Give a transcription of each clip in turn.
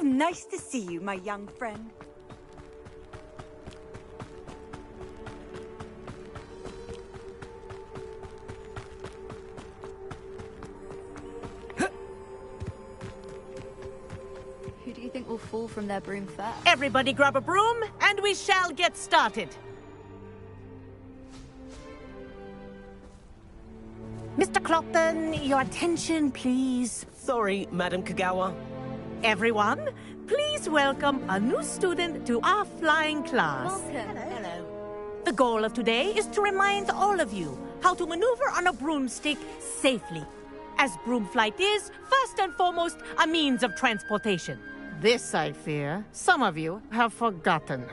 nice to see you, my young friend. Who do you think will fall from their broom first? Everybody grab a broom, and we shall get started. Mr. Clopton, your attention, please. Sorry, Madam Kagawa. Everyone, please welcome a new student to our flying class. Welcome. Hello. The goal of today is to remind all of you how to maneuver on a broomstick safely, as broom flight is, first and foremost, a means of transportation. This, I fear, some of you have forgotten.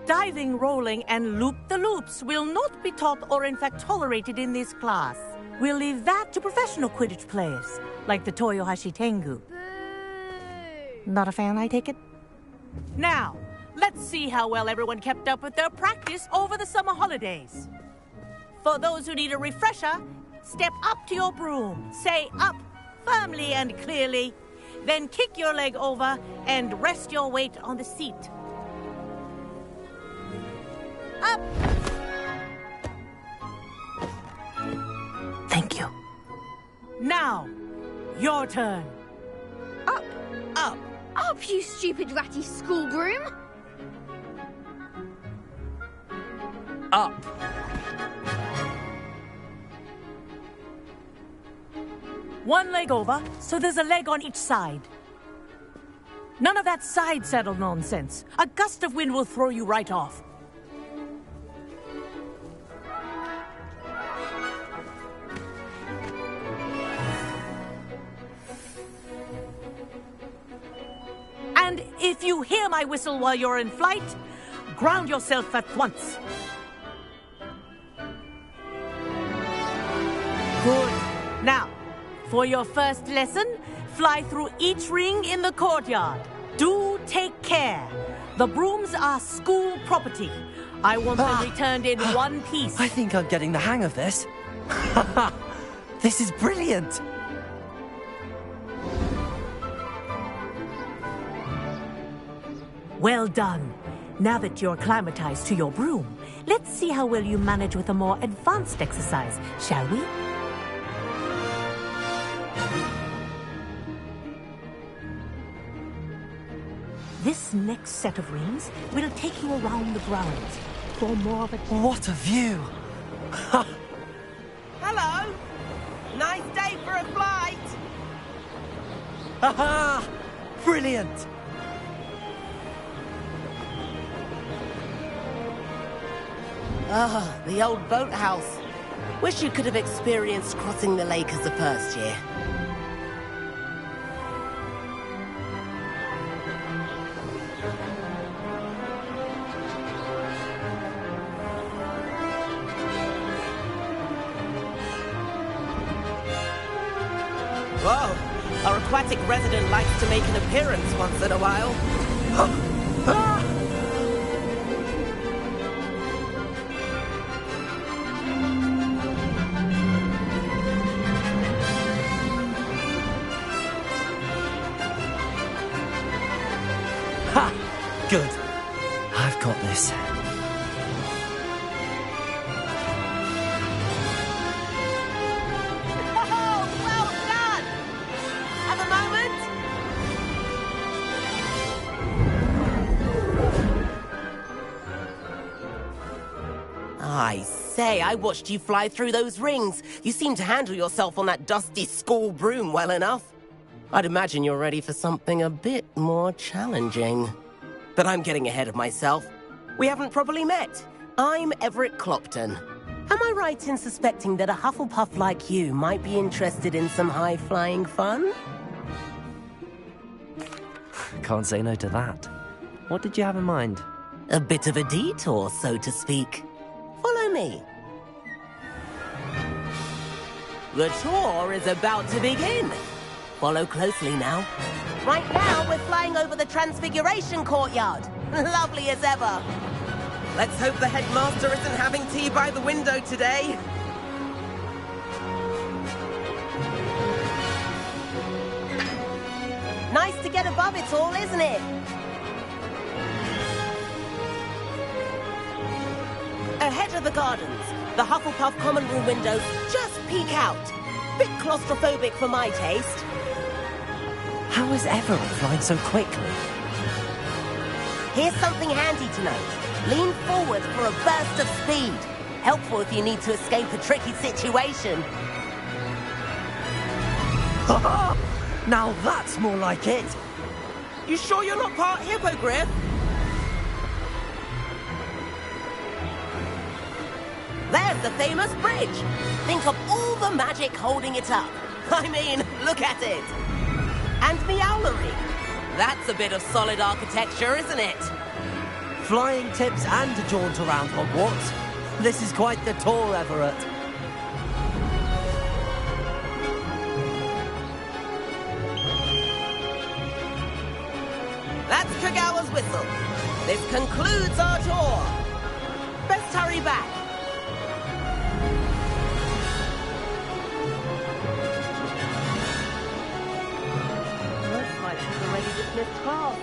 Diving, rolling, and loop-the-loops will not be taught or in fact tolerated in this class. We'll leave that to professional Quidditch players, like the Toyohashi Tengu. Boo! Not a fan, I take it? Now, let's see how well everyone kept up with their practice over the summer holidays. For those who need a refresher, step up to your broom, say up firmly and clearly, then kick your leg over and rest your weight on the seat. Up! Thank you. Now, your turn. Up! Up! Up, you stupid ratty school broom! Up. One leg over, so there's a leg on each side. None of that side saddle nonsense. A gust of wind will throw you right off. And if you hear my whistle while you're in flight, ground yourself at once. Good. Now, for your first lesson, fly through each ring in the courtyard. Do take care. The brooms are school property. I want them returned in one piece. I think I'm getting the hang of this. This is brilliant. Well done. Now that you're acclimatized to your broom, let's see how well you manage with a more advanced exercise, shall we? This next set of rings will take you around the grounds for more of a... What a view. Hello. Nice day for a flight. Aha! Brilliant. Ah, the old boathouse. Wish you could have experienced crossing the lake as a first year. Whoa, our aquatic resident likes to make an appearance once in a while. Ha! Good. I've got this. Oh, well done! At the moment... I say, I watched you fly through those rings. You seem to handle yourself on that dusty school broom well enough. I'd imagine you're ready for something a bit more challenging. But I'm getting ahead of myself. We haven't properly met. I'm Everett Clopton. Am I right in suspecting that a Hufflepuff like you might be interested in some high-flying fun? Can't say no to that. What did you have in mind? A bit of a detour, so to speak. Follow me. The tour is about to begin. Follow closely now. Right now, we're flying over the Transfiguration Courtyard. Lovely as ever. Let's hope the headmaster isn't having tea by the window today. Nice to get right above it all, isn't it? Ahead of the gardens, the Hufflepuff common room windows just peek out. Bit claustrophobic for my taste. How is Everett flying so quickly? Here's something handy to note. Lean forward for a burst of speed. Helpful if you need to escape a tricky situation. Now that's more like it. You sure you're not part hippogriff? There's the famous bridge. Think of all the magic holding it up. I mean, look at it. And Meowlery. That's a bit of solid architecture, isn't it? Flying tips and a jaunt around Hogwarts. This is quite the tour, Everett. That's Kagawa's whistle. This concludes our tour. Best hurry back. Looks like she's already dismissed class.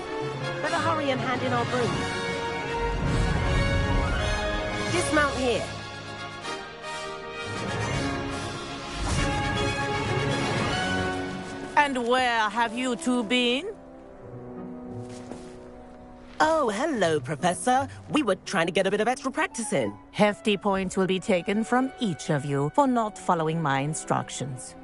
Better hurry and hand in our brooms. Dismount here. And where have you two been? Oh, hello, Professor. We were trying to get a bit of extra practice in. Hefty points will be taken from each of you for not following my instructions.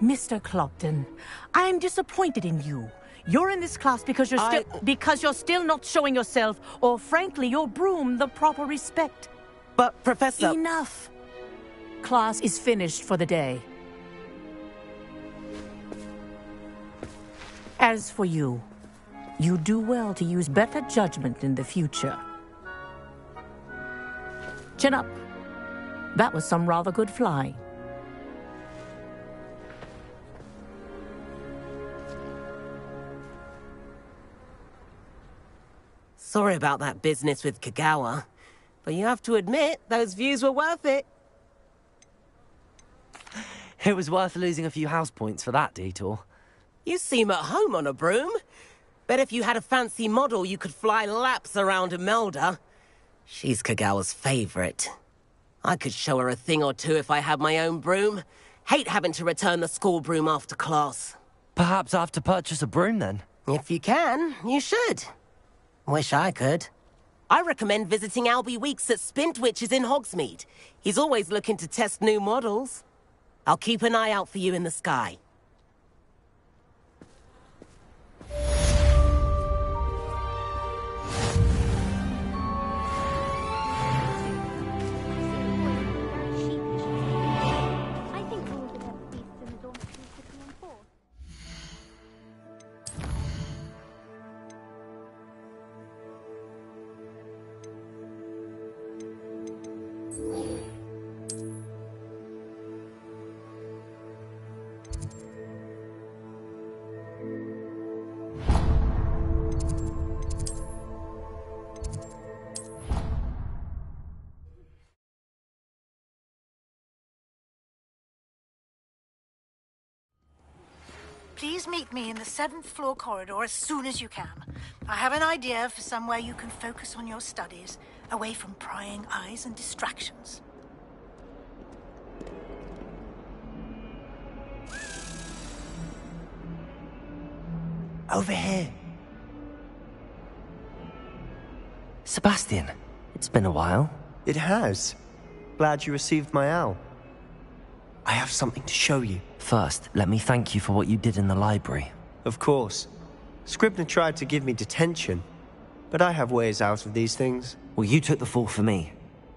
Mr. Clopton, I'm disappointed in you. You're in this class because you're still not showing yourself, or frankly, your broom, the proper respect. But, Professor... Enough. Class is finished for the day. As for you, you do well to use better judgment in the future. Chin up. That was some rather good flying. Sorry about that business with Kagawa, but you have to admit, those views were worth it. It was worth losing a few house points for that detour. You seem at home on a broom. Bet if you had a fancy model, you could fly laps around Imelda. She's Kagawa's favorite. I could show her a thing or two if I had my own broom. Hate having to return the school broom after class. Perhaps I have to purchase a broom then. If you can, you should. Wish I could. I recommend visiting Albie Weeks at Spintwitches in Hogsmeade. He's always looking to test new models. I'll keep an eye out for you in the sky. Please meet me in the 7th floor corridor as soon as you can. I have an idea for somewhere you can focus on your studies, away from prying eyes and distractions. Over here. Sebastian, it's been a while. It has. Glad you received my owl. I have something to show you. First, let me thank you for what you did in the library. Of course. Scribner tried to give me detention, but I have ways out of these things. Well, you took the fall for me,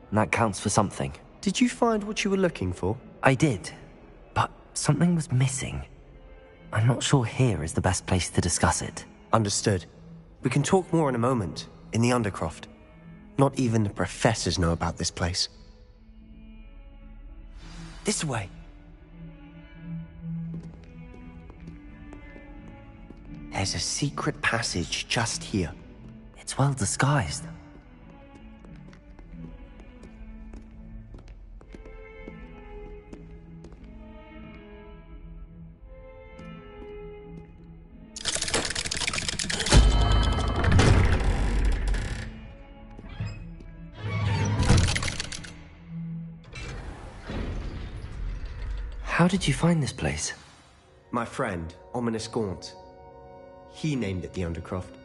and that counts for something. Did you find what you were looking for? I did, but something was missing. I'm not sure here is the best place to discuss it. Understood. We can talk more in a moment, in the Undercroft. Not even the professors know about this place. This way. There's a secret passage just here. It's well disguised. How did you find this place? My friend, Ominous Gaunt. He named it the Undercroft.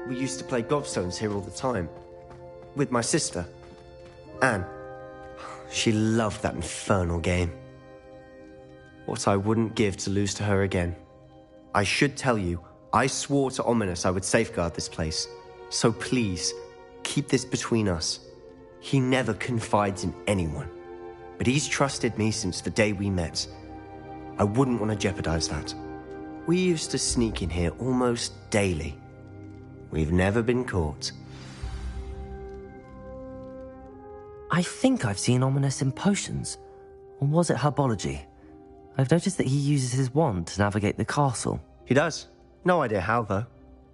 We used to play gobstones here all the time. With my sister, Anne. She loved that infernal game. What I wouldn't give to lose to her again. I should tell you, I swore to Ominous I would safeguard this place. So please, keep this between us. He never confides in anyone. But he's trusted me since the day we met. I wouldn't want to jeopardize that. We used to sneak in here almost daily. We've never been caught. I think I've seen Ominous in potions. Or was it herbology? I've noticed that he uses his wand to navigate the castle. He does. No idea how, though.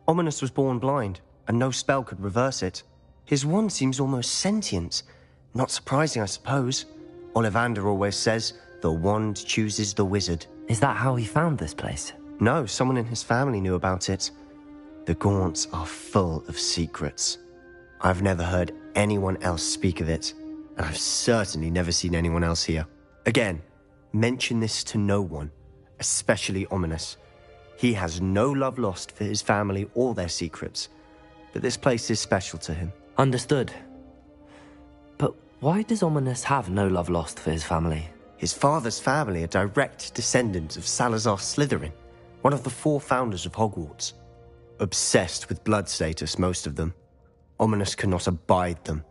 Ominous was born blind, and no spell could reverse it. His wand seems almost sentient. Not surprising, I suppose. Ollivander always says, the wand chooses the wizard. Is that how he found this place? No, someone in his family knew about it. The Gaunts are full of secrets. I've never heard anyone else speak of it, and I've certainly never seen anyone else here. Again, mention this to no one, especially Ominous. He has no love lost for his family or their secrets, but this place is special to him. Understood. But why does Ominous have no love lost for his family? His father's family are direct descendants of Salazar Slytherin, one of the 4 founders of Hogwarts. Obsessed with blood status, most of them. Ominous cannot abide them,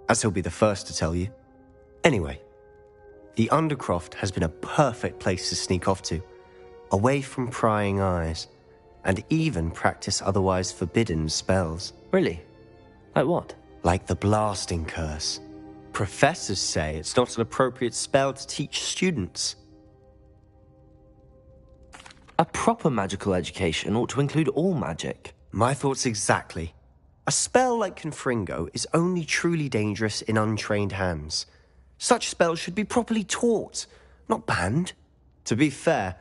as he'll be the first to tell you. Anyway, the Undercroft has been a perfect place to sneak off to, away from prying eyes, and even practice otherwise forbidden spells. Really? Like what? Like the blasting curse. Professors say it's not an appropriate spell to teach students. A proper magical education ought to include all magic. My thoughts exactly. A spell like Confringo is only truly dangerous in untrained hands. Such spells should be properly taught, not banned. To be fair,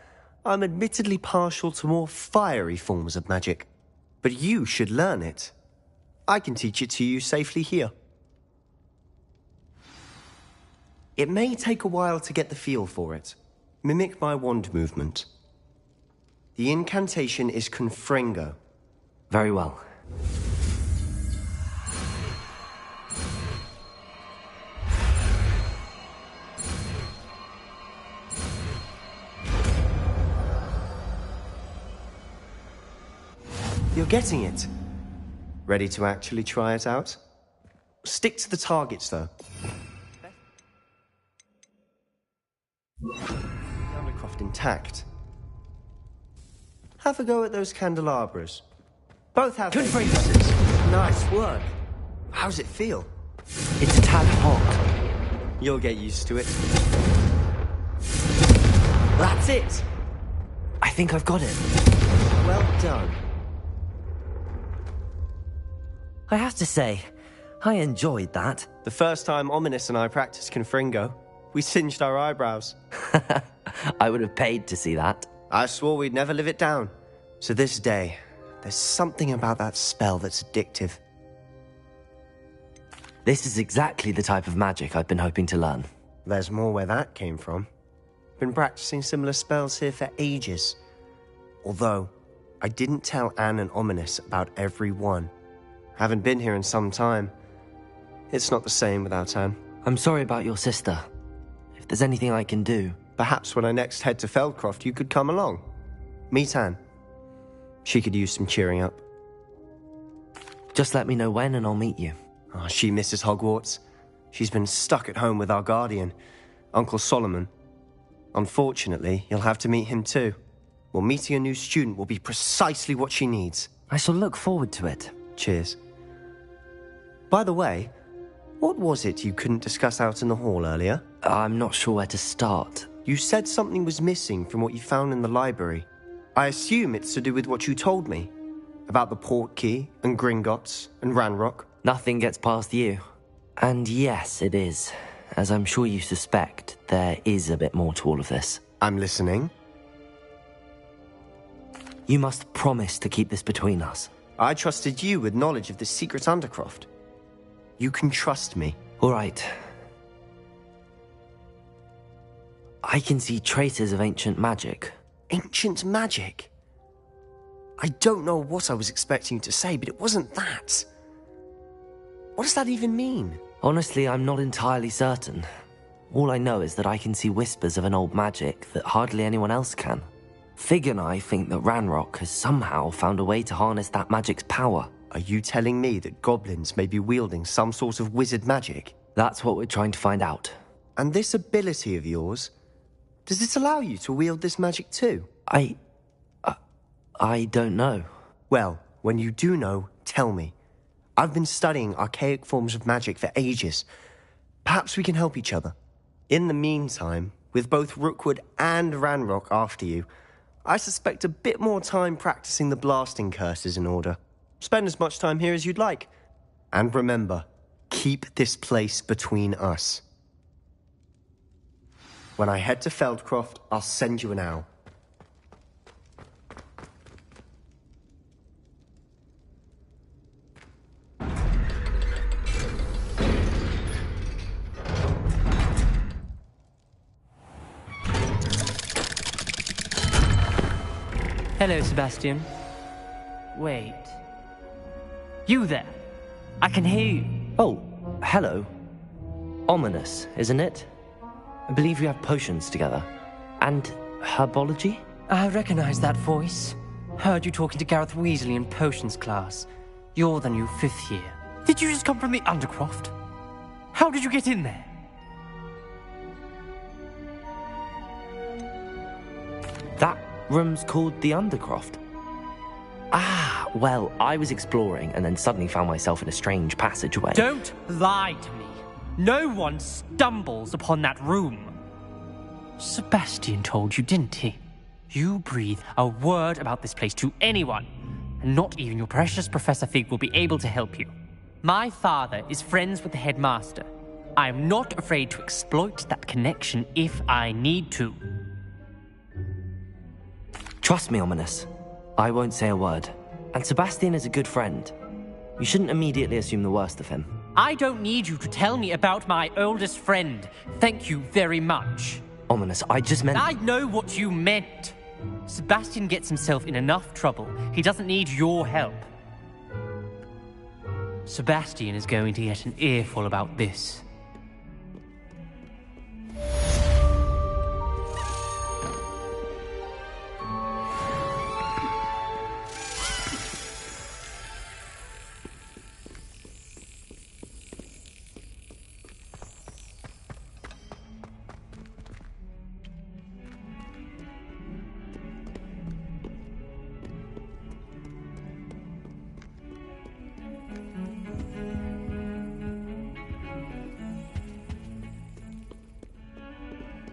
I'm admittedly partial to more fiery forms of magic. But you should learn it. I can teach it to you safely here. It may take a while to get the feel for it. Mimic my wand movement. The incantation is Confringo. Very well. You're getting it. Ready to actually try it out? Stick to the targets, though. Undercroft intact. Have a go at those candelabras. Both have their uses. Nice work. How's it feel? It's a tad hot. You'll get used to it. That's it. I think I've got it. Well done. I have to say, I enjoyed that. The first time Ominous and I practiced Confringo, we singed our eyebrows. I would have paid to see that. I swore we'd never live it down. To this day, there's something about that spell that's addictive. This is exactly the type of magic I've been hoping to learn. There's more where that came from. Been practicing similar spells here for ages. Although, I didn't tell Anne and Ominous about every one. Haven't been here in some time. It's not the same without Anne. I'm sorry about your sister. If there's anything I can do... Perhaps when I next head to Feldcroft, you could come along. Meet Anne. She could use some cheering up. Just let me know when and I'll meet you. Oh, she misses Hogwarts. She's been stuck at home with our guardian, Uncle Solomon. Unfortunately, you'll have to meet him too. Well, meeting a new student will be precisely what she needs. I shall look forward to it. Cheers. By the way, what was it you couldn't discuss out in the hall earlier? I'm not sure where to start. You said something was missing from what you found in the library. I assume it's to do with what you told me. About the Portkey, and Gringotts, and Ranrock. Nothing gets past you. And yes, it is. As I'm sure you suspect, there is a bit more to all of this. I'm listening. You must promise to keep this between us. I trusted you with knowledge of this secret Undercroft. You can trust me. All right. I can see traces of ancient magic. Ancient magic? I don't know what I was expecting you to say, but it wasn't that. What does that even mean? Honestly, I'm not entirely certain. All I know is that I can see whispers of an old magic that hardly anyone else can. Fig and I think that Ranrock has somehow found a way to harness that magic's power. Are you telling me that goblins may be wielding some sort of wizard magic? That's what we're trying to find out. And this ability of yours, does it allow you to wield this magic too? I don't know. Well, when you do know, tell me. I've been studying archaic forms of magic for ages. Perhaps we can help each other. In the meantime, with both Rookwood and Ranrock after you, I suspect a bit more time practicing the blasting curse is in order. Spend as much time here as you'd like. And remember, keep this place between us. When I head to Feldcroft, I'll send you an owl. Hello, Sebastian. Wait. You there? I can hear you. Oh, hello. Ominous, isn't it? I believe we have potions together. And herbology? I recognize that voice. Heard you talking to Gareth Weasley in potions class. You're the new 5th year. Did you just come from the Undercroft? How did you get in there? That room's called the Undercroft. Ah, well, I was exploring and then suddenly found myself in a strange passageway. Don't lie to me. No one stumbles upon that room. Sebastian told you, didn't he? You breathe a word about this place to anyone, and not even your precious Professor Fig will be able to help you. My father is friends with the headmaster. I am not afraid to exploit that connection if I need to. Trust me, Ominous. I won't say a word. And Sebastian is a good friend. You shouldn't immediately assume the worst of him. I don't need you to tell me about my oldest friend. Thank you very much. Ominous, I just meant... I know what you meant. Sebastian gets himself in enough trouble. He doesn't need your help. Sebastian is going to get an earful about this.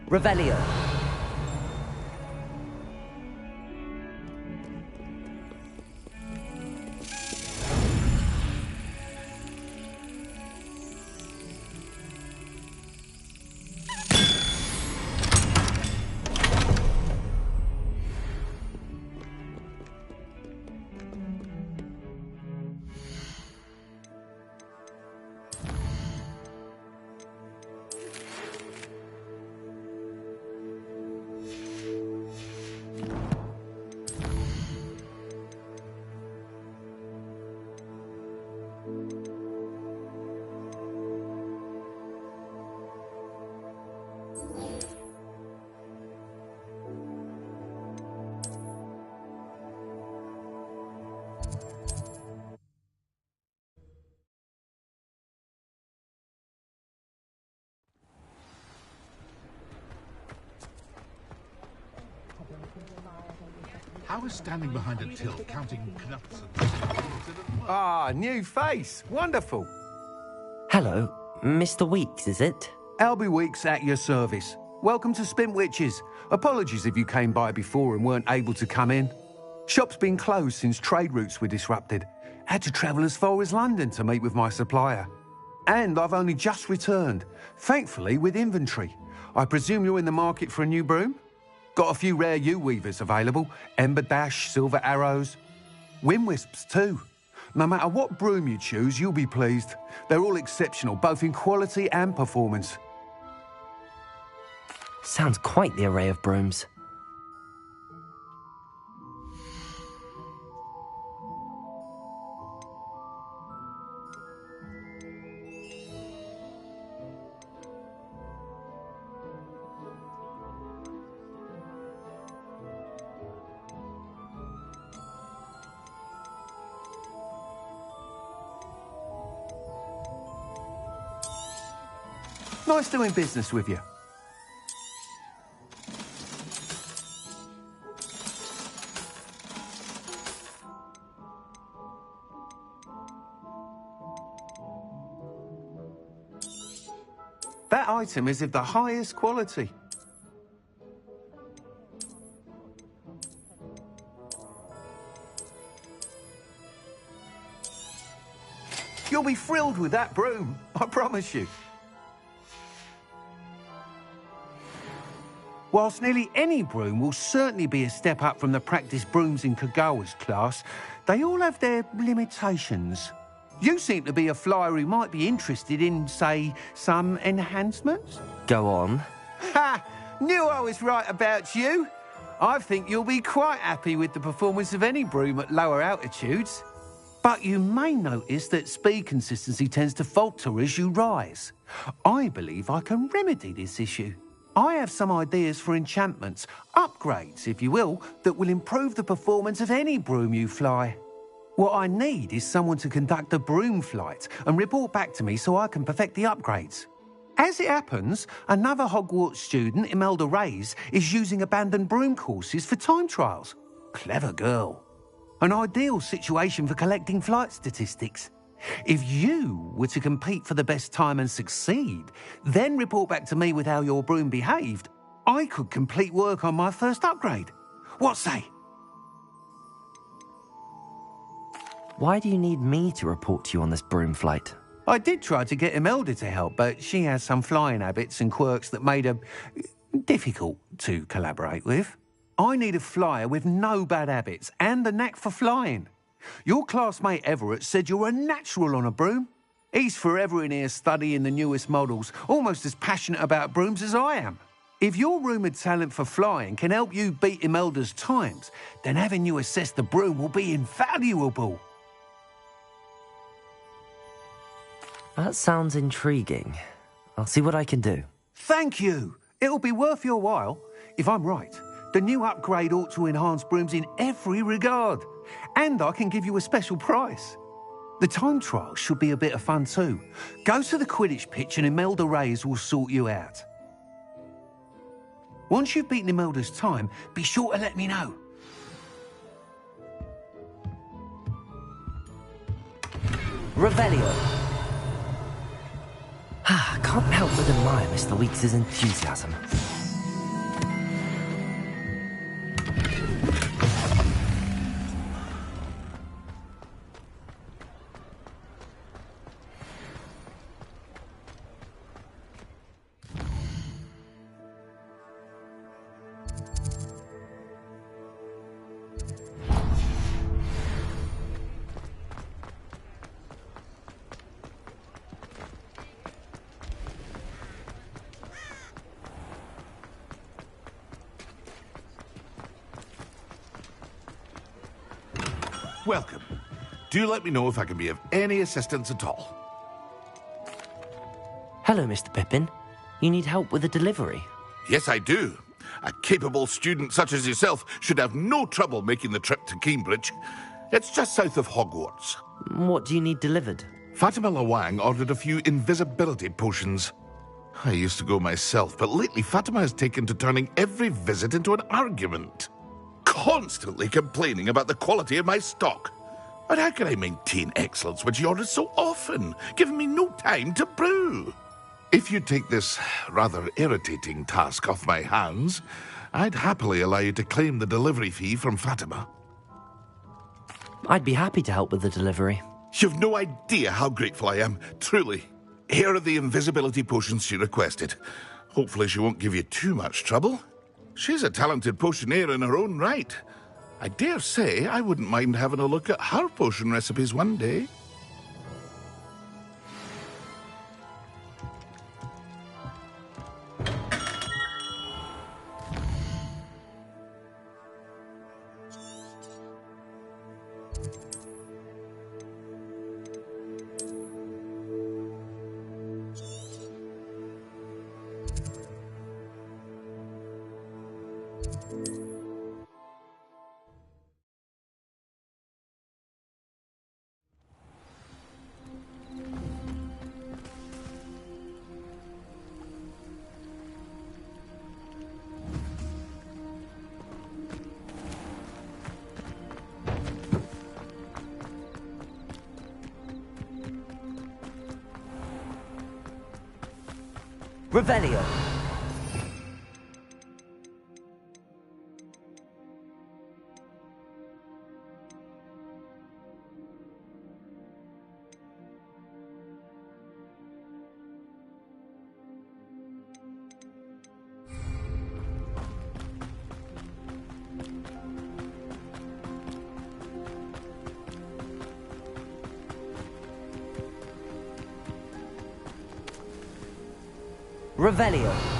Revelio. How is standing behind a till counting knuts and... Ah, new face. Wonderful. Hello, Mr. Weeks, is it? Albie Weeks at your service. Welcome to Spint Witches. Apologies if you came by before and weren't able to come in. Shop's been closed since trade routes were disrupted. Had to travel as far as London to meet with my supplier. And I've only just returned, thankfully with inventory. I presume you're in the market for a new broom? Got a few rare U-weavers available. Ember Dash, Silver Arrows. Wind Wisps too. No matter what broom you choose, you'll be pleased. They're all exceptional, both in quality and performance. Sounds quite the array of brooms. Nice doing business with you. That item is of the highest quality. You'll be thrilled with that broom, I promise you. Whilst nearly any broom will certainly be a step up from the practice brooms in Kagawa's class, they all have their limitations. You seem to be a flyer who might be interested in, say, some enhancements? Go on. Ha! Knew I was right about you. I think you'll be quite happy with the performance of any broom at lower altitudes. But you may notice that speed consistency tends to falter as you rise. I believe I can remedy this issue. I have some ideas for enchantments, upgrades, if you will, that will improve the performance of any broom you fly. What I need is someone to conduct a broom flight and report back to me so I can perfect the upgrades. As it happens, another Hogwarts student, Imelda Reyes, is using abandoned broom courses for time trials. Clever girl. An ideal situation for collecting flight statistics. If you were to compete for the best time and succeed, then report back to me with how your broom behaved, I could complete work on my first upgrade. What say? Why do you need me to report to you on this broom flight? I did try to get Imelda to help, but she has some flying habits and quirks that made her difficult to collaborate with. I need a flyer with no bad habits and the knack for flying. Your classmate Everett said you're a natural on a broom. He's forever in here studying the newest models, almost as passionate about brooms as I am. If your rumoured talent for flying can help you beat Imelda's times, then having you assess the broom will be invaluable. That sounds intriguing. I'll see what I can do. Thank you. It'll be worth your while. If I'm right, the new upgrade ought to enhance brooms in every regard. And I can give you a special price. The time trial should be a bit of fun too. Go to the Quidditch pitch and Imelda Reyes will sort you out. Once you've beaten Imelda's time, be sure to let me know. Revelio. I can't help but admire Mr. Weeks' enthusiasm. Welcome. Do let me know if I can be of any assistance at all. Hello, Mr. Pippin. You need help with a delivery? Yes, I do. A capable student such as yourself should have no trouble making the trip to Cambridge. It's just south of Hogwarts. What do you need delivered? Fatima Lawang ordered a few invisibility potions. I used to go myself, but lately Fatima has taken to turning every visit into an argument. Constantly complaining about the quality of my stock. But how can I maintain excellence when she orders so often, giving me no time to brew? If you take this rather irritating task off my hands, I'd happily allow you to claim the delivery fee from Fatima. I'd be happy to help with the delivery. You've no idea how grateful I am, truly. Here are the invisibility potions she requested. Hopefully she won't give you too much trouble. She's a talented potioneer in her own right. I dare say I wouldn't mind having a look at her potion recipes one day. Revelio. Revelio.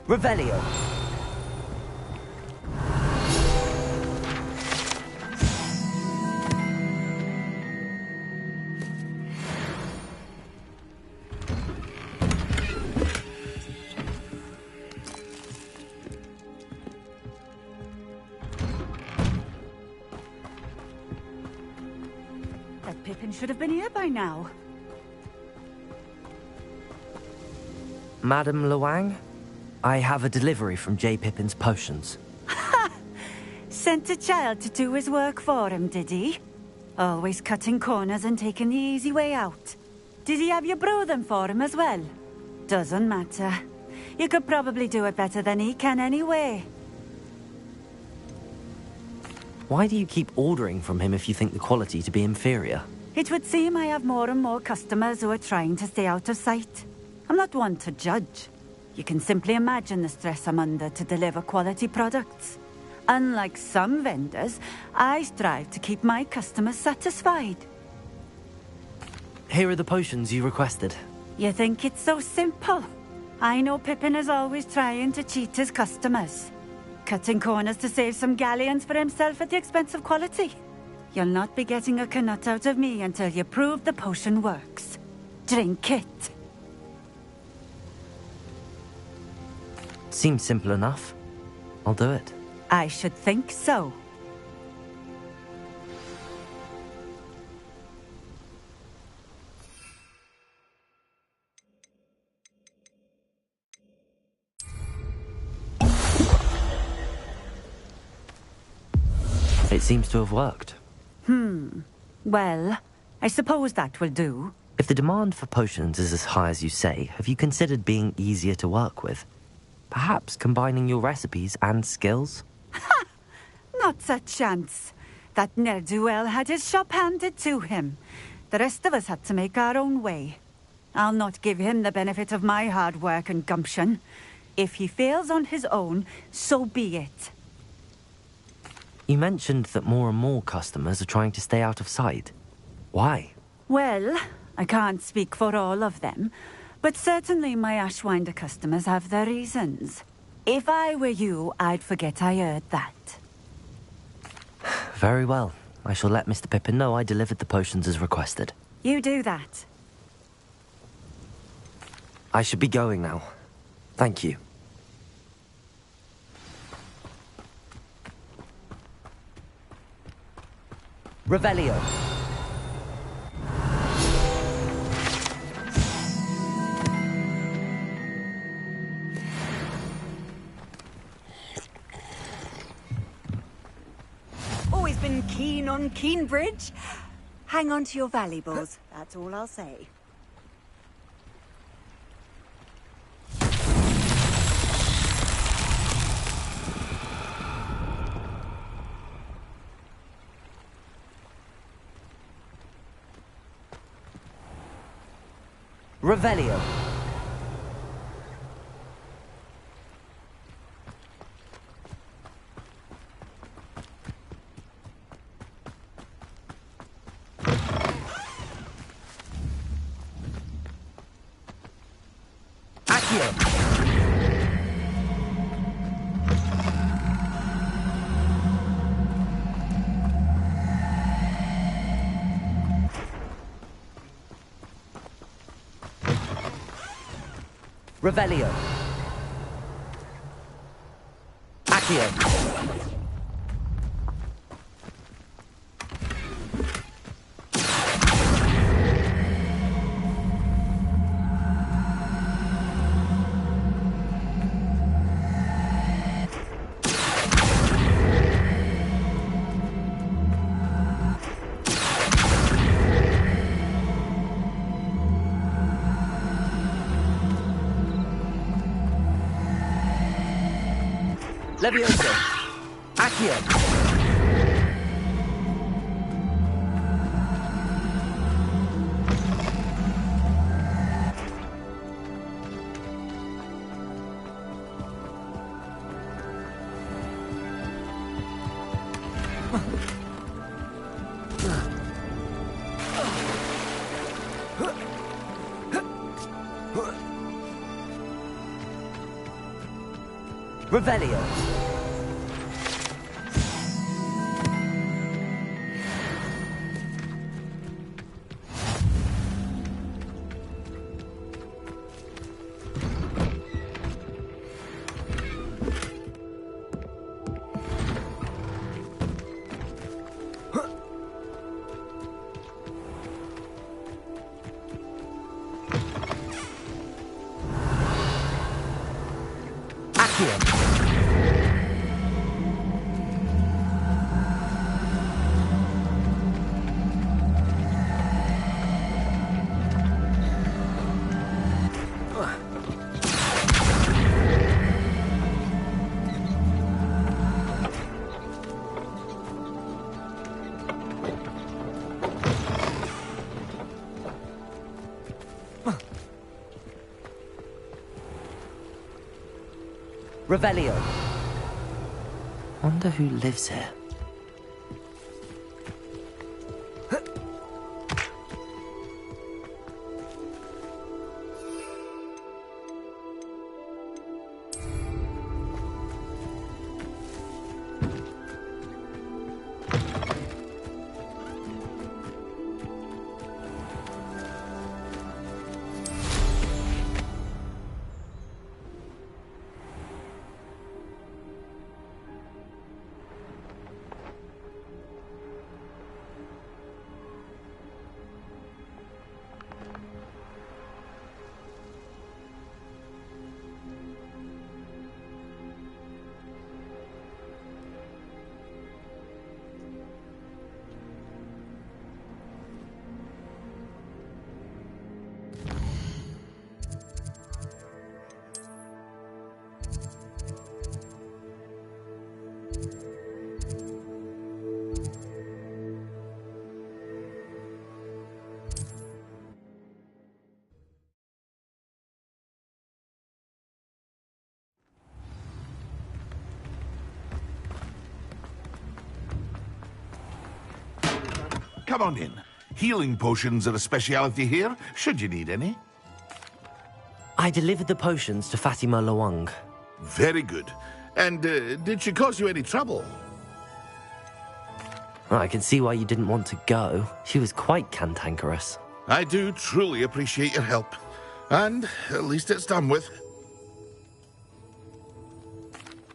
Revelio. That Pippin should have been here by now. Madam Luang, I have a delivery from J. Pippin's Potions. Ha! Sent a child to do his work for him, did he? Always cutting corners and taking the easy way out. Did he have you brew them for him as well? Doesn't matter. You could probably do it better than he can anyway. Why do you keep ordering from him if you think the quality to be inferior? It would seem I have more and more customers who are trying to stay out of sight. I'm not one to judge. You can simply imagine the stress I'm under to deliver quality products. Unlike some vendors, I strive to keep my customers satisfied. Here are the potions you requested. You think it's so simple? I know Pippin is always trying to cheat his customers. Cutting corners to save some galleons for himself at the expense of quality. You'll not be getting a canut out of me until you prove the potion works. Drink it. Seems simple enough. I'll do it. I should think so. It seems to have worked. Well, I suppose that will do. If the demand for potions is as high as you say, have you considered being easier to work with? Perhaps combining your recipes and skills? Ha! Not a chance. That ne'er-do-well had his shop handed to him. The rest of us had to make our own way. I'll not give him the benefit of my hard work and gumption. If he fails on his own, so be it. You mentioned that more and more customers are trying to stay out of sight. Why? Well, I can't speak for all of them, but certainly my Ashwinder customers have their reasons. If I were you, I'd forget I heard that. Very well. I shall let Mr. Pippin know I delivered the potions as requested. You do that. I should be going now. Thank you. Revelio. Always been keen on Keenbridge. Hang on to your valuables, that's all I'll say. Revelio. Revelio. Accio. Levioso. Accio. Revelio. Revelio. Wonder who lives here. Come on in. Healing potions are a speciality here, should you need any. I delivered the potions to Fatima Lawang. Very good. And did she cause you any trouble? Well, I can see why you didn't want to go. She was quite cantankerous. I do truly appreciate your help. And at least it's done with.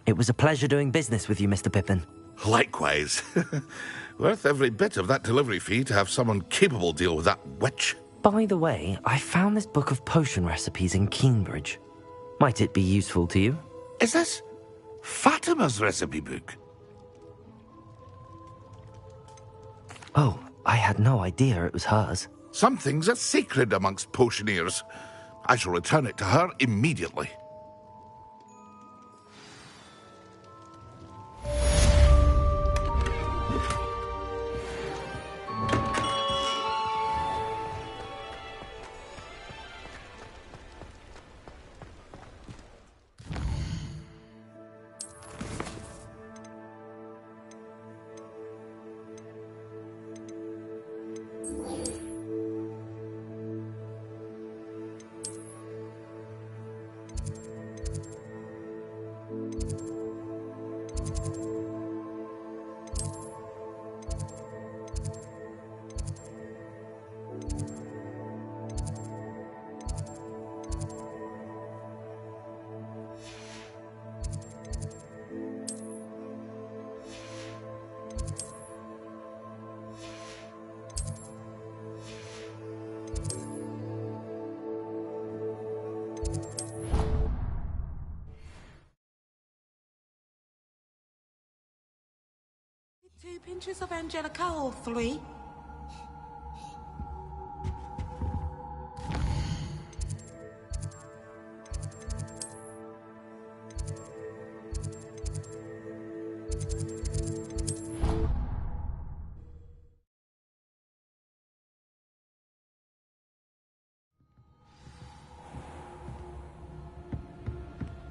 It was a pleasure doing business with you, Mr. Pippin. Likewise. Worth every bit of that delivery fee to have someone capable deal with that witch. By the way, I found this book of potion recipes in Cambridge. Might it be useful to you? Is this Fatima's recipe book? Oh, I had no idea it was hers. Some things are sacred amongst potioneers. I shall return it to her immediately. 2 pinches of Angelica or 3?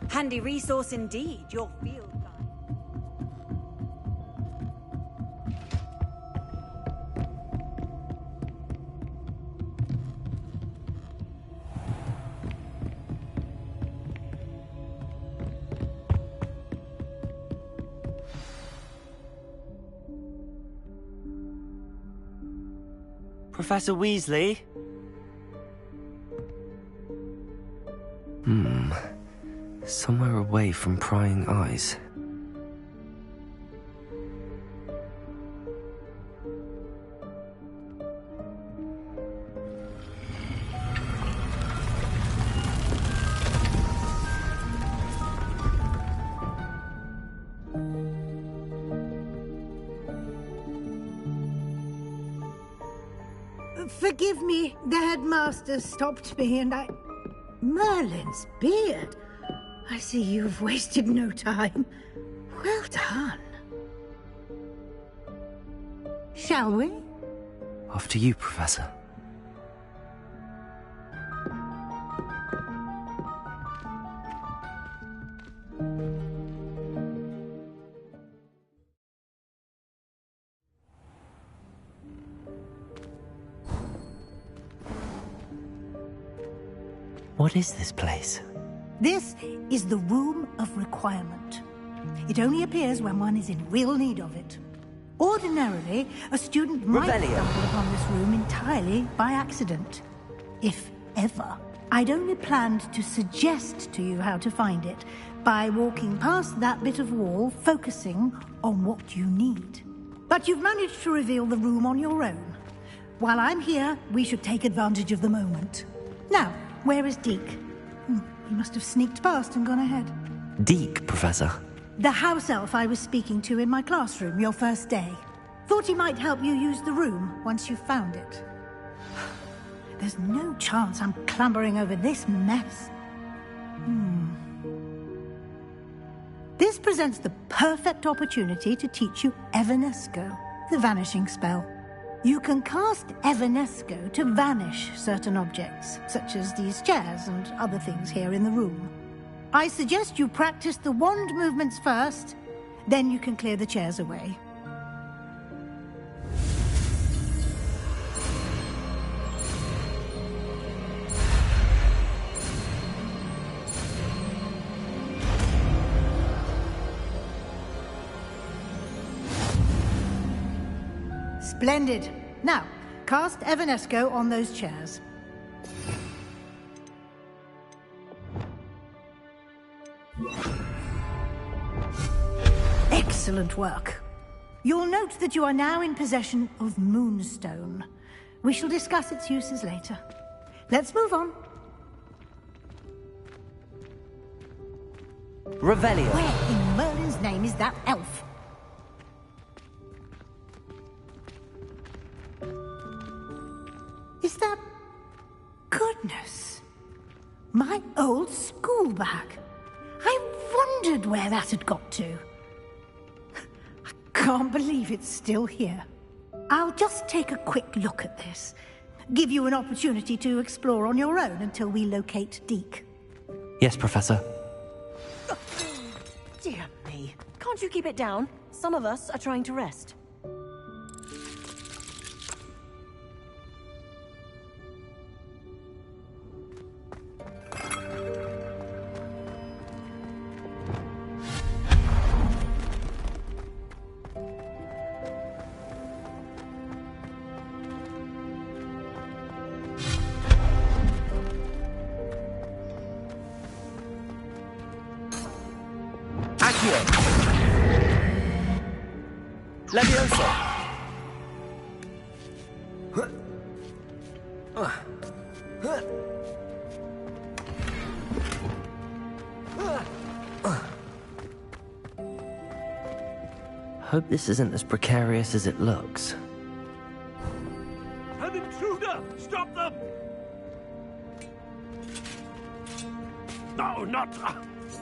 Handy resource indeed, your field guide. Professor Weasley? Somewhere away from prying eyes. Forgive me, the headmaster stopped me and I... Merlin's beard! I see you've wasted no time. Well done. Shall we? After you, Professor. What is this place? This is the Room of Requirement. It only appears when one is in real need of it. Ordinarily, a student might stumble upon this room entirely by accident. If ever. I'd only planned to suggest to you how to find it by walking past that bit of wall, focusing on what you need. But you've managed to reveal the room on your own. While I'm here, we should take advantage of the moment. Now, where is Deke? He must have sneaked past and gone ahead. Deke, Professor. The house elf I was speaking to in my classroom your first day. Thought he might help you use the room once you found it. There's no chance I'm clambering over this mess. This presents the perfect opportunity to teach you Evanesco, the vanishing spell. You can cast Evanesco to vanish certain objects, such as these chairs and other things here in the room. I suggest you practice the wand movements first, then you can clear the chairs away. Splendid. Now, cast Evanesco on those chairs. Excellent work. You'll note that you are now in possession of Moonstone. We shall discuss its uses later. Let's move on. Revelio. Where in Merlin's name is that elf? Is that... Goodness. My old school bag. I wondered where that had got to. I can't believe it's still here. I'll just take a quick look at this. Give you an opportunity to explore on your own until we locate Deke. Yes, Professor. Dear me. Can't you keep it down? Some of us are trying to rest. Levioso! Hope this isn't as precarious as it looks. An intruder! Stop them! No, not...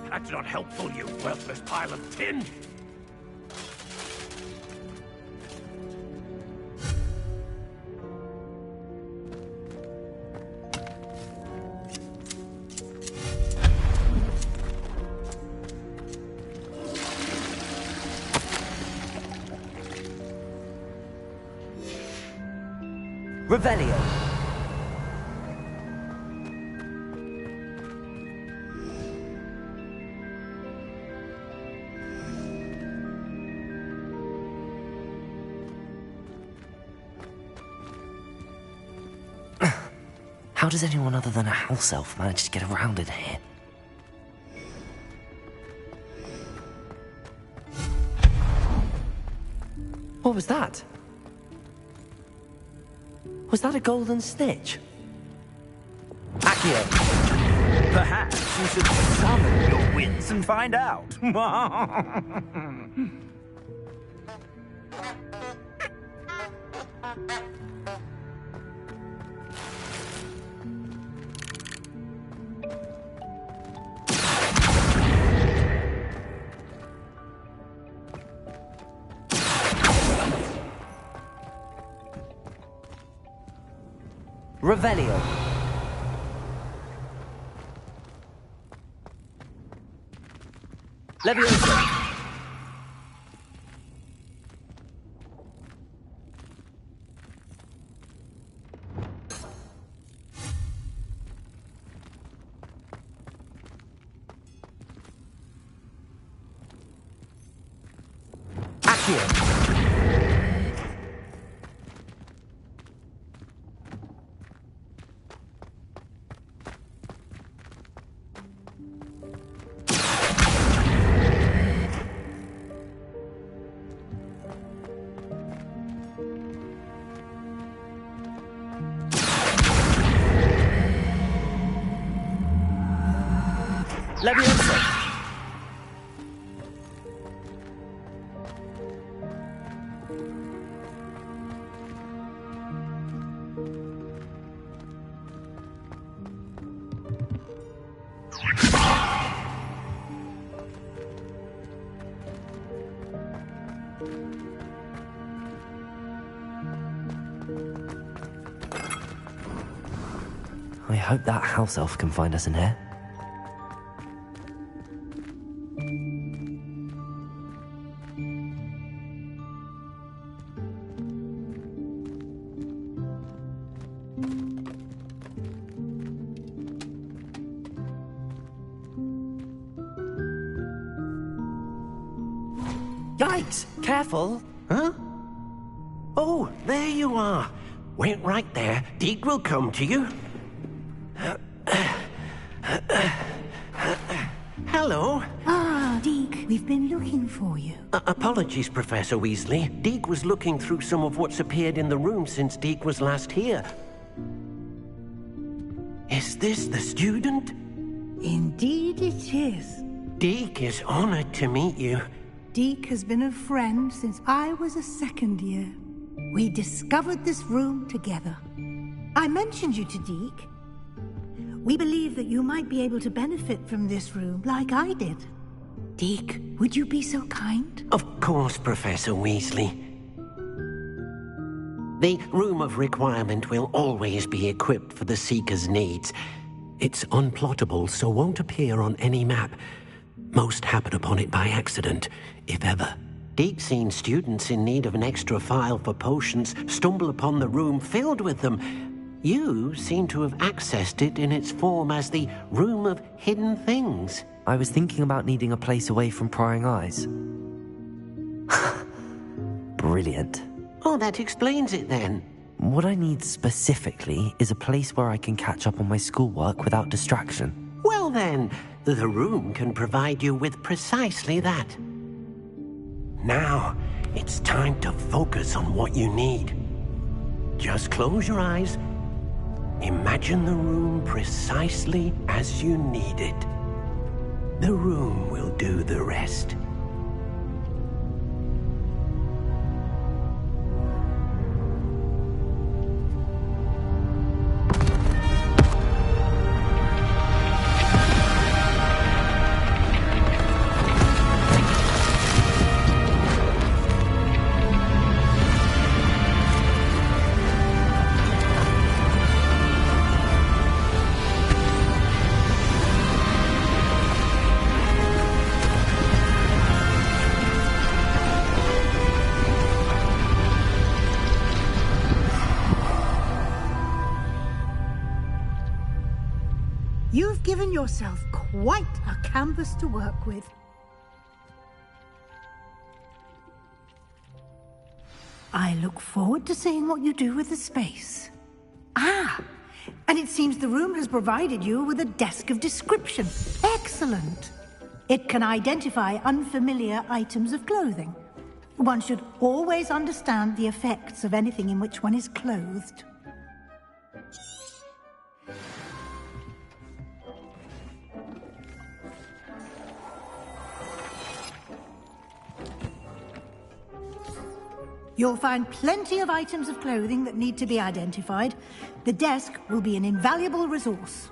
that's not helpful, you worthless pile of tin! Revelio. How does anyone other than a house elf manage to get around in here? What was that? Was that a golden snitch? Accio! Perhaps you should summon your wits and find out. Revelio. Levioso. Accio. Levioso. I hope that house elf can find us in here. Yikes! Careful! Huh? Oh, there you are. Wait right there. Deke will come to you. Hello. Ah, Deke, we've been looking for you. Apologies, Professor Weasley. Deke was looking through some of what's appeared in the room since Deke was last here. Is this the student? Indeed it is. Deke is honored to meet you. Deke has been a friend since I was a second year. We discovered this room together. I mentioned you to Deke. We believe that you might be able to benefit from this room like I did. Deke, would you be so kind? Of course, Professor Weasley. The Room of Requirement will always be equipped for the Seeker's needs. It's unplottable, so won't appear on any map. Most happen upon it by accident, if ever. Deke's seen students in need of an extra file for potions stumble upon the room filled with them. You seem to have accessed it in its form as the Room of Hidden Things. I was thinking about needing a place away from prying eyes. Brilliant. Oh, that explains it then. What I need specifically is a place where I can catch up on my schoolwork without distraction. Well then, the room can provide you with precisely that. Now, it's time to focus on what you need. Just close your eyes. Imagine the room precisely as you need it. The room will do the rest. given yourself quite a canvas to work with. I look forward to seeing what you do with the space. Ah, and it seems the room has provided you with a desk of description. Excellent. It can identify unfamiliar items of clothing. One should always understand the effects of anything in which one is clothed. You'll find plenty of items of clothing that need to be identified. The desk will be an invaluable resource.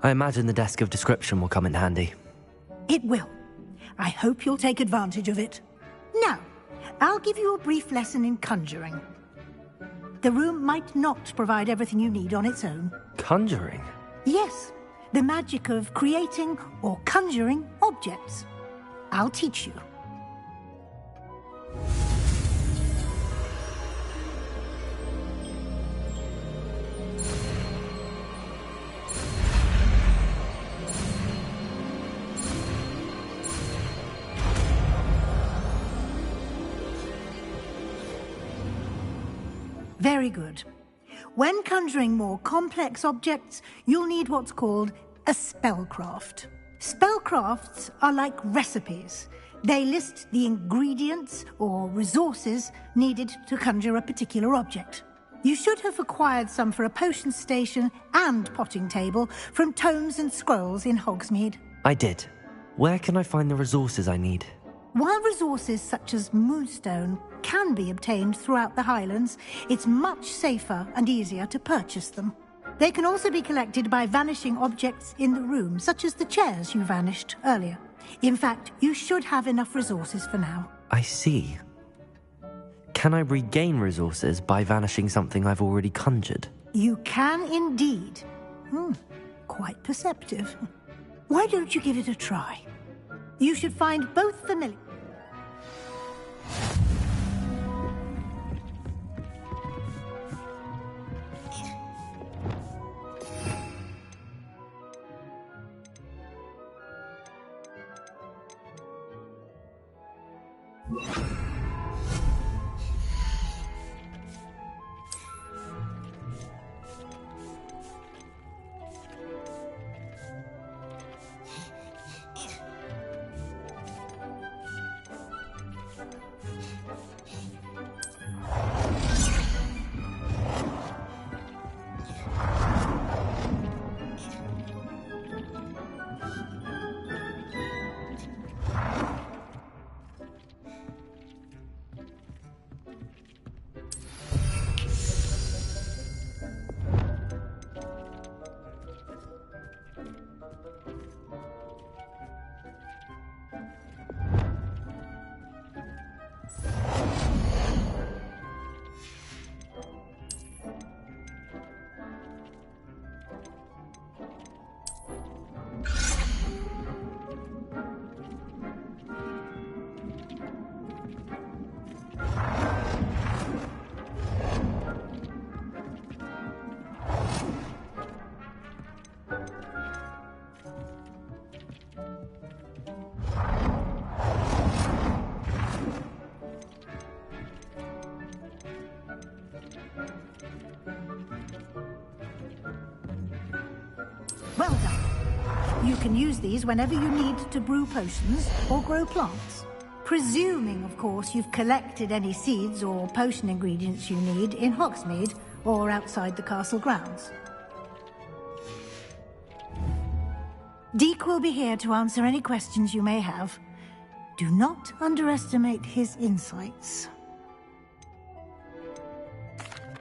I imagine the desk of description will come in handy. It will. I hope you'll take advantage of it. Now, I'll give you a brief lesson in conjuring. The room might not provide everything you need on its own. Conjuring? Yes, the magic of creating or conjuring objects. I'll teach you. Very good. When conjuring more complex objects, you'll need what's called a spellcraft. Spellcrafts are like recipes. They list the ingredients or resources needed to conjure a particular object. You should have acquired some for a potion station and potting table from tomes and scrolls in Hogsmeade. I did. Where can I find the resources I need? While resources such as moonstone can be obtained throughout the Highlands, it's much safer and easier to purchase them. They can also be collected by vanishing objects in the room, such as the chairs you vanished earlier. In fact, you should have enough resources for now. I see. Can I regain resources by vanishing something I've already conjured? You can indeed. Quite perceptive. Why don't you give it a try? You should find both familiar. Well done. You can use these whenever you need to brew potions or grow plants. Presuming, of course, you've collected any seeds or potion ingredients you need in Hogsmeade or outside the castle grounds. Deek will be here to answer any questions you may have. Do not underestimate his insights.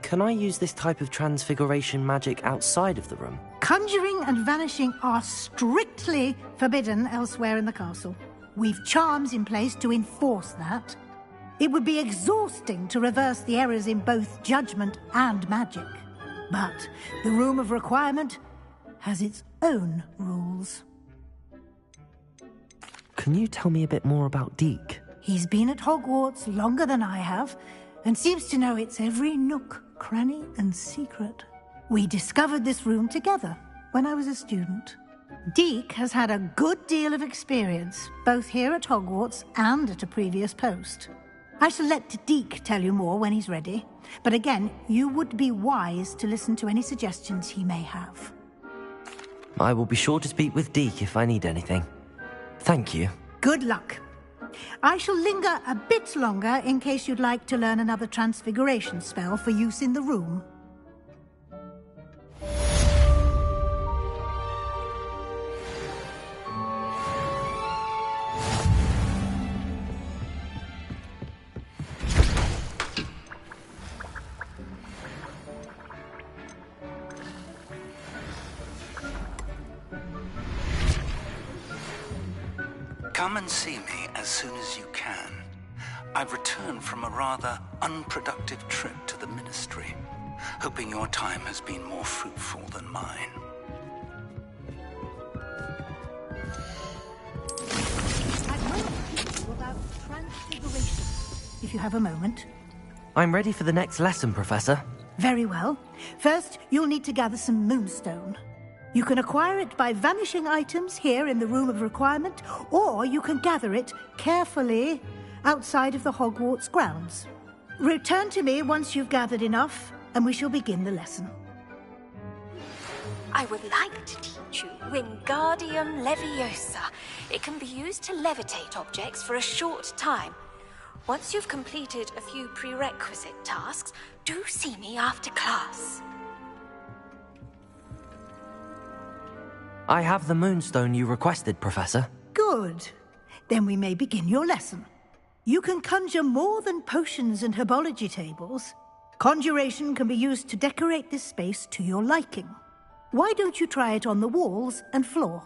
Can I use this type of transfiguration magic outside of the room? Conjuring and vanishing are strictly forbidden elsewhere in the castle. We've charms in place to enforce that. It would be exhausting to reverse the errors in both judgment and magic. But the Room of Requirement has its own rules. Can you tell me a bit more about Deek? He's been at Hogwarts longer than I have, and seems to know its every nook, cranny, and secret. We discovered this room together when I was a student. Deke has had a good deal of experience, both here at Hogwarts and at a previous post. I shall let Deke tell you more when he's ready, but again, you would be wise to listen to any suggestions he may have. I will be sure to speak with Deke if I need anything. Thank you. Good luck. I shall linger a bit longer in case you'd like to learn another transfiguration spell for use in the room. Come and see me as soon as you can. I've returned from a rather unproductive trip to the Ministry, hoping your time has been more fruitful than mine. I'd like to teach you about transfiguration, if you have a moment. I'm ready for the next lesson, Professor. Very well. First, you'll need to gather some moonstone. You can acquire it by vanishing items here in the Room of Requirement, or you can gather it carefully outside of the Hogwarts grounds. Return to me once you've gathered enough, and we shall begin the lesson. I would like to teach you Wingardium Leviosa. It can be used to levitate objects for a short time. Once you've completed a few prerequisite tasks, do see me after class. I have the moonstone you requested, Professor. Good. Then we may begin your lesson. You can conjure more than potions and herbology tables. Conjuration can be used to decorate this space to your liking. Why don't you try it on the walls and floor?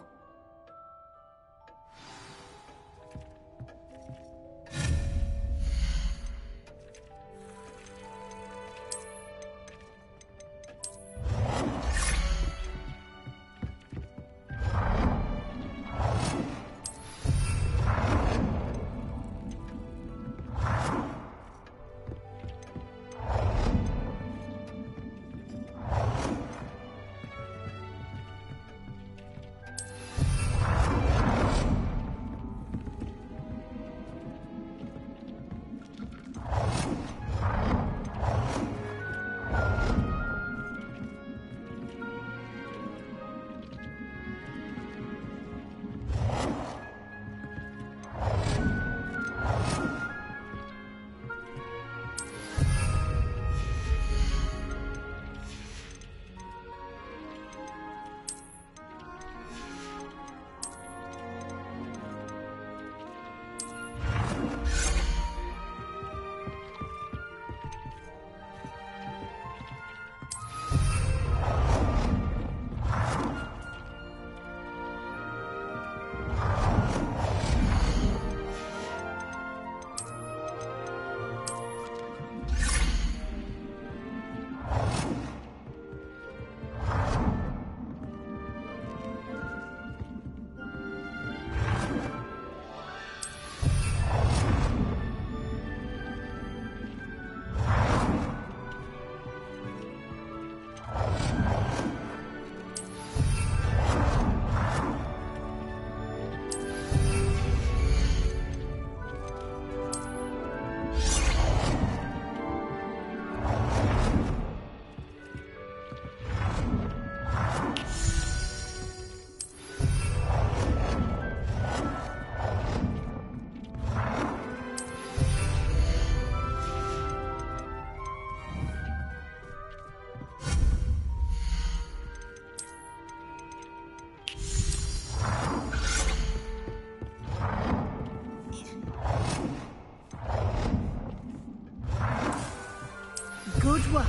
Good work.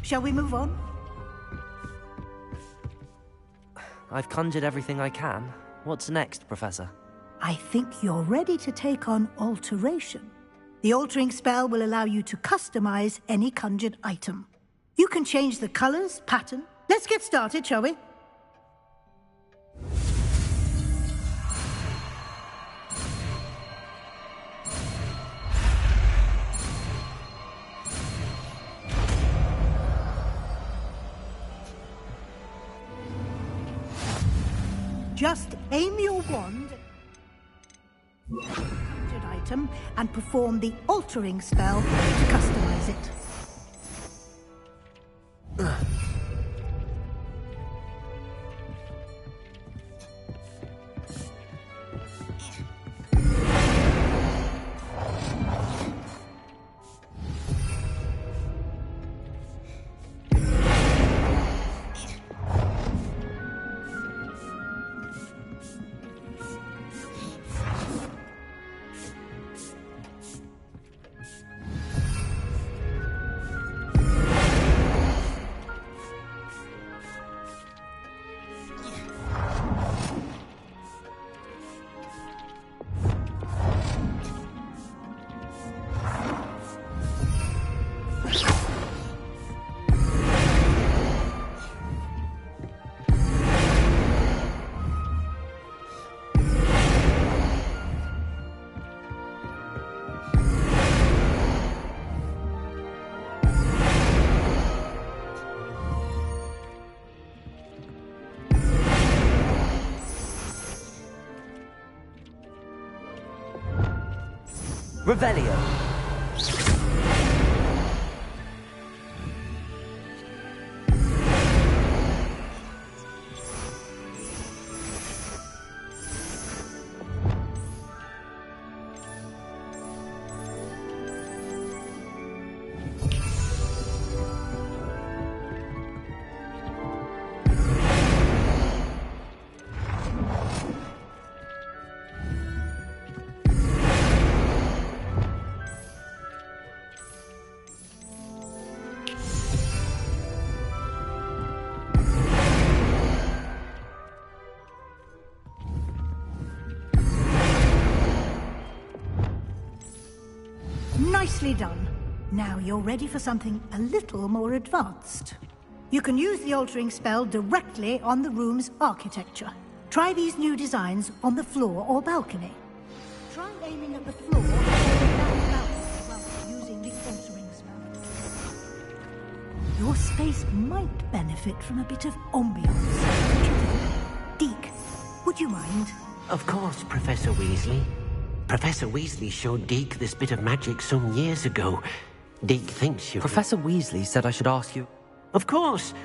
Shall we move on? I've conjured everything I can. What's next, Professor? I think you're ready to take on alteration. The altering spell will allow you to customize any conjured item. You can change the colors, pattern. Let's get started, shall we? Just aim your wand at an item and perform the altering spell to customize it. Revelio. Nicely done. Now you're ready for something a little more advanced. You can use the altering spell directly on the room's architecture. Try these new designs on the floor or balcony. Try aiming at the floor while using the altering spell. Your space might benefit from a bit of ambiance. Deke, would you mind? Of course, Professor Weasley. Professor Weasley showed Deke this bit of magic some years ago. Deke thinks you... Professor Weasley said I should ask you... Of course.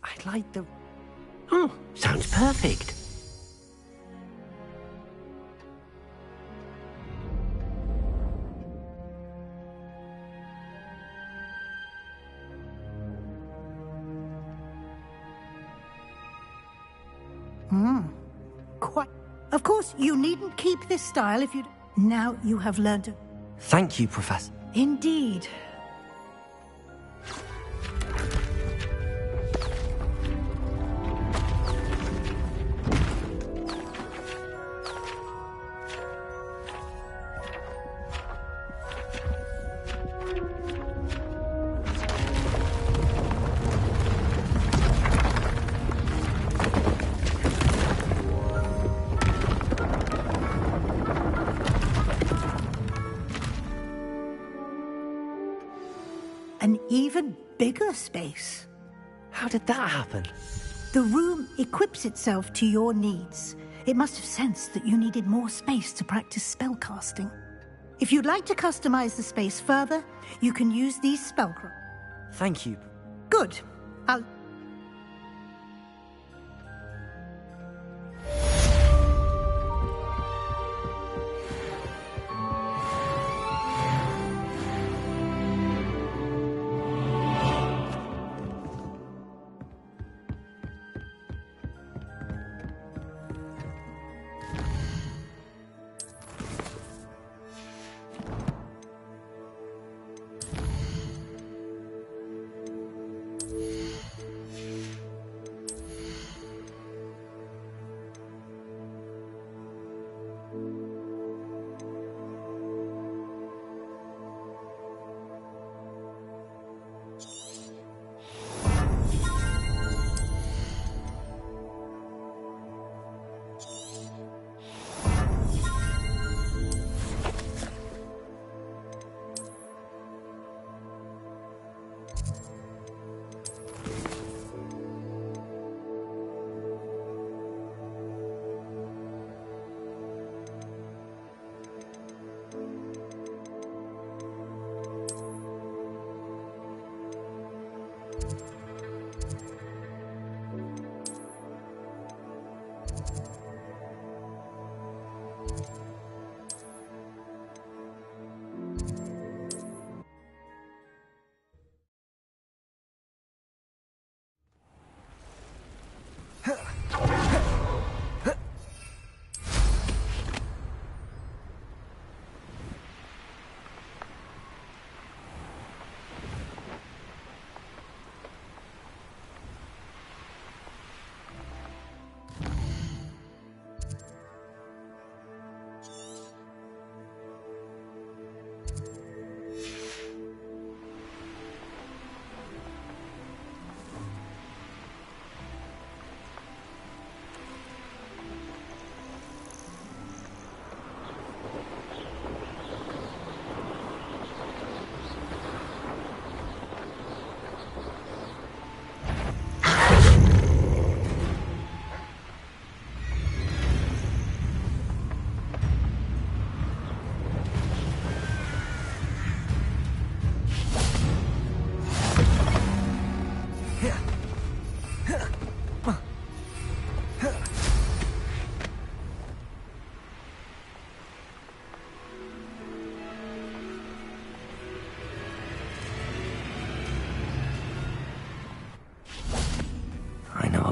I'd like the... Oh, sounds perfect. Quite. Of course, you needn't keep this style if you... Now you have learned to... Thank you, Professor. Indeed. An even bigger space. How did that happen? The room equips itself to your needs. It must have sensed that you needed more space to practice spellcasting. If you'd like to customize the space further, you can use these spellcrafts. Thank you. Good. I'll...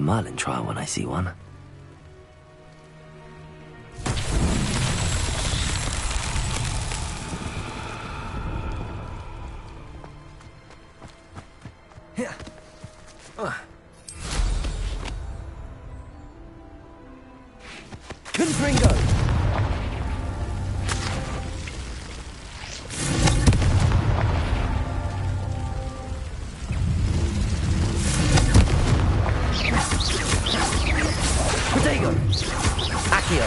Merlin trial when I see one. Confringo! Protego! Accio!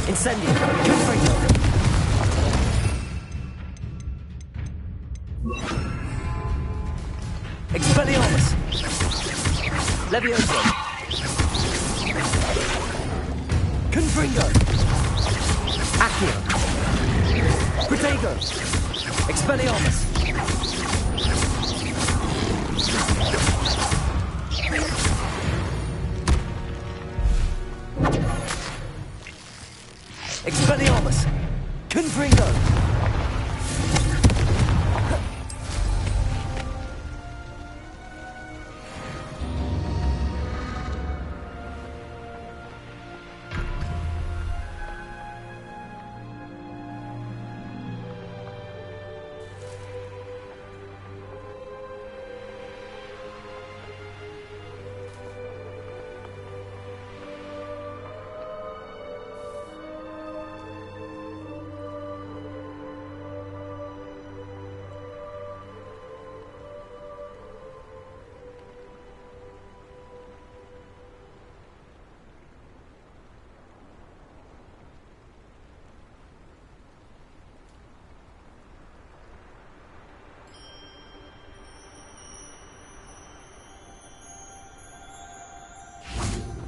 Incendio! Confringo! Expelliarmus! Levioso! Confringo! Accio! Protego! Expelliarmus! Expelliarmus! Confringo!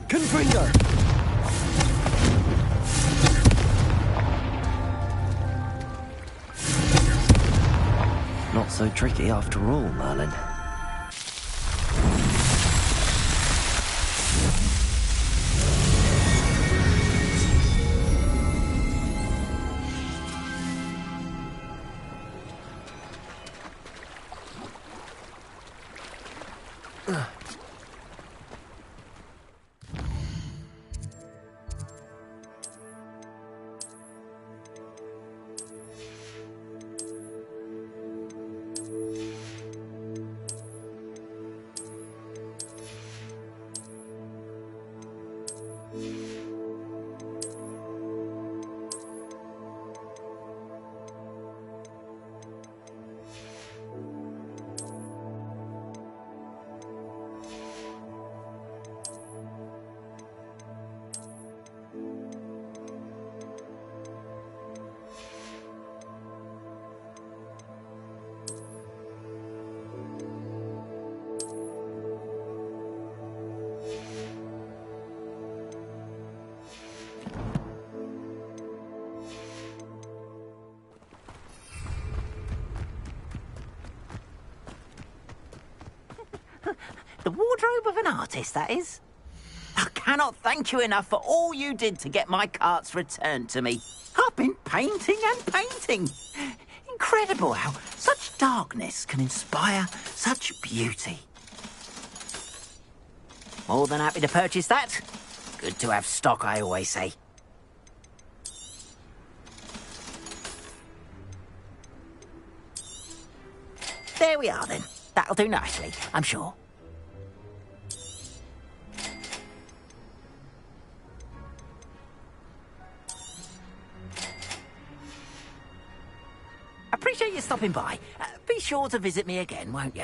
Confringo! Not so tricky after all, Merlin. The wardrobe of an artist, that is. I cannot thank you enough for all you did to get my carts returned to me. I've been painting and painting. Incredible how such darkness can inspire such beauty. More than happy to purchase that. Good to have stock, I always say. There we are, then. That'll do nicely, I'm sure. Appreciate you stopping by. Be sure to visit me again, won't you?